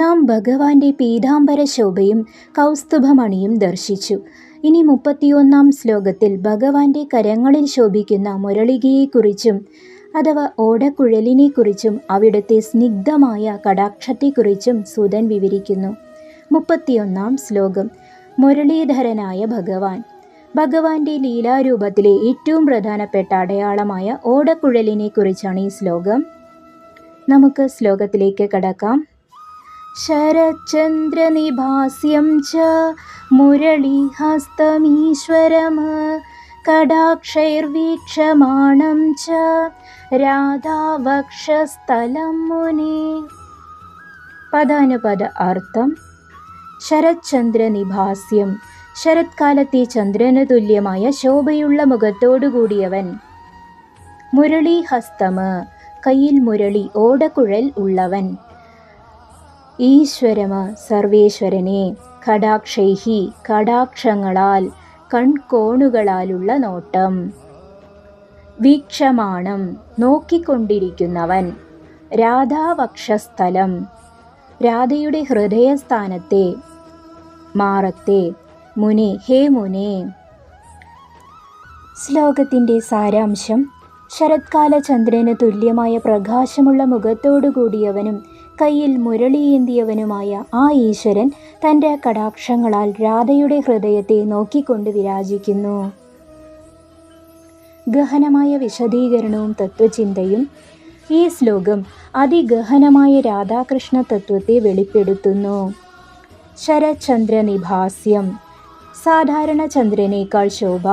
നാം ഭഗവാന്റെ പീതാംബര ശോഭയും കൗസ്തുഭമണിയും ദർശിച്ചു. ഇനി 31-ാം ശ്ലോകത്തിൽ ഭഗവാന്റെ കരങ്ങളിൽ ശോഭിക്കുന്ന മുരളികയെക്കുറിച്ചും അഥവാ ഓടക്കുഴലിനെക്കുറിച്ചും അവിടുത്തെ സ്നിഗ്ധമായ കടാക്ഷത്തെക്കുറിച്ചും സൂതൻ വിവരിക്കുന്നു. 31-ാം ശ്ലോകം. മുരളീധരനായ ഭഗവാൻ. ഭഗവാന്റെ ലീലാരൂപത്തിലെ ഏറ്റവും പ്രധാനപ്പെട്ട അടയാളമായ ഓടക്കുഴലിനെക്കുറിച്ചാണ് ഈ ശ്ലോകം. നമുക്ക് ശ്ലോകത്തിലേക്ക് കടക്കാം. ശരചന്ദ്രനിഭാസ്യം ച മുരളീഹസ്തമീശ്വരം കടാക്ഷൈർവീക്ഷമാണം ച രാധാവക്ഷസ്ഥലം മുനേ. പദാനുപദ അർത്ഥം. ശരചന്ദ്രനിഭാസ്യം, ശരത്കാലത്തെ ചന്ദ്രനു തുല്യമായ ശോഭയുള്ള മുഖത്തോടുകൂടിയവൻ. മുരളീഹസ്തമ്, കയ്യിൽ മുരളി ഓടക്കുഴൽ ഉള്ളവൻ. ഈശ്വരമ, സർവേശ്വരനെ. കടാക്ഷൈഹി, കടാക്ഷങ്ങളാൽ കൺകോണുകളാലുള്ള നോട്ടം. വീക്ഷമാണം, നോക്കിക്കൊണ്ടിരിക്കുന്നവൻ. രാധാവക്ഷസ്ഥലം, രാധയുടെ ഹൃദയസ്ഥാനത്തെ, മാറത്തെ. മുനെ, ഹേ മുനെ. ശ്ലോകത്തിൻ്റെ സാരാംശം. ശരത്കാല ചന്ദ്രന് തുല്യമായ പ്രകാശമുള്ള മുഖത്തോടുകൂടിയവനും കയ്യിൽ മുരളിയേന്തിയവനുമായ ആ ഈശ്വരൻ തൻ്റെ കടാക്ഷങ്ങളാൽ രാധയുടെ ഹൃദയത്തെ നോക്കിക്കൊണ്ട് വിരാജിക്കുന്നു. ഗഹനമായ വിശദീകരണവും തത്വചിന്തയും. ഈ ശ്ലോകം അതിഗഹനമായ രാധാകൃഷ്ണ തത്വത്തെ വെളിപ്പെടുത്തുന്നു. ശരചന്ദ്രനിഭാസ്യം, സാധാരണ ചന്ദ്രനേക്കാൾ ശോഭ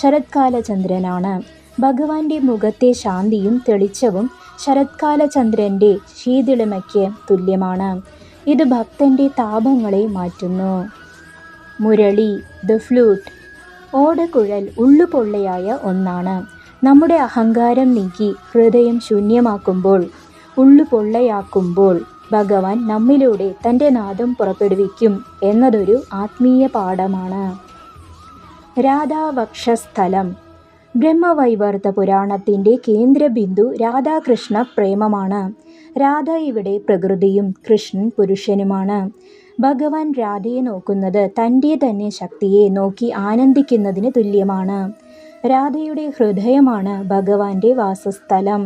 ശരത്കാല ചന്ദ്രനാണ്. ഭഗവാന്റെ മുഖത്തെ ശാന്തിയും തെളിച്ചവും ശരത്കാല ചന്ദ്രൻ്റെ ശീതളിമയ്ക്ക് തുല്യമാണ്. ഇത് ഭക്തൻ്റെ താപങ്ങളെ മാറ്റുന്നു. മുരളി, ദ ഫ്ലൂട്ട്, ഓടക്കുഴൽ ഉള്ളുപൊള്ളയായ ഒന്നാണ്. നമ്മുടെ അഹങ്കാരം നീക്കി ഹൃദയം ശൂന്യമാക്കുമ്പോൾ, ഉള്ളുപൊള്ളയാക്കുമ്പോൾ ഭഗവാൻ നമ്മിലൂടെ തൻ്റെ നാദം പുറപ്പെടുവിക്കും എന്നതൊരു ആത്മീയ പാഠമാണ്. രാധാവക്ഷസ്ഥലം. ബ്രഹ്മവൈവർത്ത പുരാണത്തിൻ്റെ കേന്ദ്രബിന്ദു രാധാകൃഷ്ണ പ്രേമമാണ്. രാധ ഇവിടെ പ്രകൃതിയും കൃഷ്ണൻ പുരുഷനുമാണ്. ഭഗവാൻ രാധയെ നോക്കുന്നത് തൻ്റെ തന്നെ ശക്തിയെ നോക്കി ആനന്ദിക്കുന്നതിന് തുല്യമാണ്. രാധയുടെ ഹൃദയമാണ് ഭഗവാന്റെ വാസസ്ഥലം.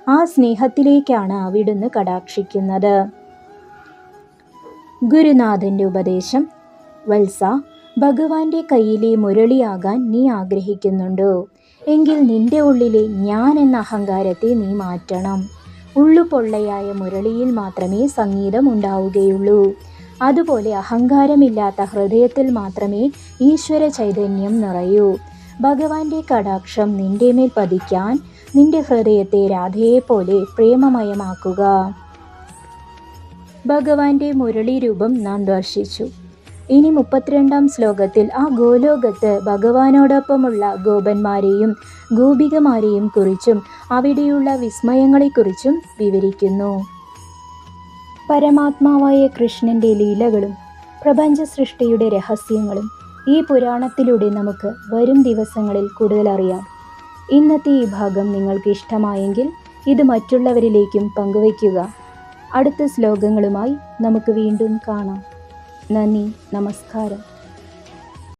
ആ സ്നേഹത്തിലേക്കാണ് അവിടുന്ന് കടാക്ഷിക്കുന്നത്. ഗുരുനാഥൻ്റെ ഉപദേശം. വത്സ, ഭഗവാന്റെ കയ്യിലെ മുരളിയാകാൻ നീ ആഗ്രഹിക്കുന്നുണ്ടോ? എങ്കിൽ നിന്റെ ഉള്ളിലെ ഞാൻ എന്ന അഹങ്കാരത്തെ നീ മാറ്റണം. ഉള്ളുപൊള്ളയായ മുരളിയിൽ മാത്രമേ സംഗീതം ഉണ്ടാവുകയുള്ളൂ. അതുപോലെ അഹങ്കാരമില്ലാത്ത ഹൃദയത്തിൽ മാത്രമേ ഈശ്വര ചൈതന്യം നിറയൂ. ഭഗവാന്റെ കടാക്ഷം നിന്റെ മേൽ പതിക്കാൻ നിന്റെ ഹൃദയത്തെ രാധയെപ്പോലെ പ്രേമമയമാക്കുക. ഭഗവാന്റെ മുരളി രൂപം നാം ദർശിച്ചു. ഇനി 32-ാം ശ്ലോകത്തിൽ ആ ഗോലോകത്ത് ഭഗവാനോടൊപ്പമുള്ള ഗോപന്മാരെയും ഗോപികമാരെയും കുറിച്ചും അവിടെയുള്ള വിസ്മയങ്ങളെക്കുറിച്ചും വിവരിക്കുന്നു. പരമാത്മാവായ കൃഷ്ണൻ്റെ ലീലകളും പ്രപഞ്ച സൃഷ്ടിയുടെ രഹസ്യങ്ങളും ഈ പുരാണത്തിലൂടെ നമുക്ക് വരും ദിവസങ്ങളിൽ കൂടുതൽ അറിയാം. ഇന്നത്തെ ഈ ഭാഗം നിങ്ങൾക്ക് ഇഷ്ടമായെങ്കിൽ ഇത് മറ്റുള്ളവരിലേക്കും പങ്കുവയ്ക്കുക. അടുത്ത ശ്ലോകങ്ങളുമായി നമുക്ക് വീണ്ടും കാണാം. നന്ദി, നമസ്കാരം.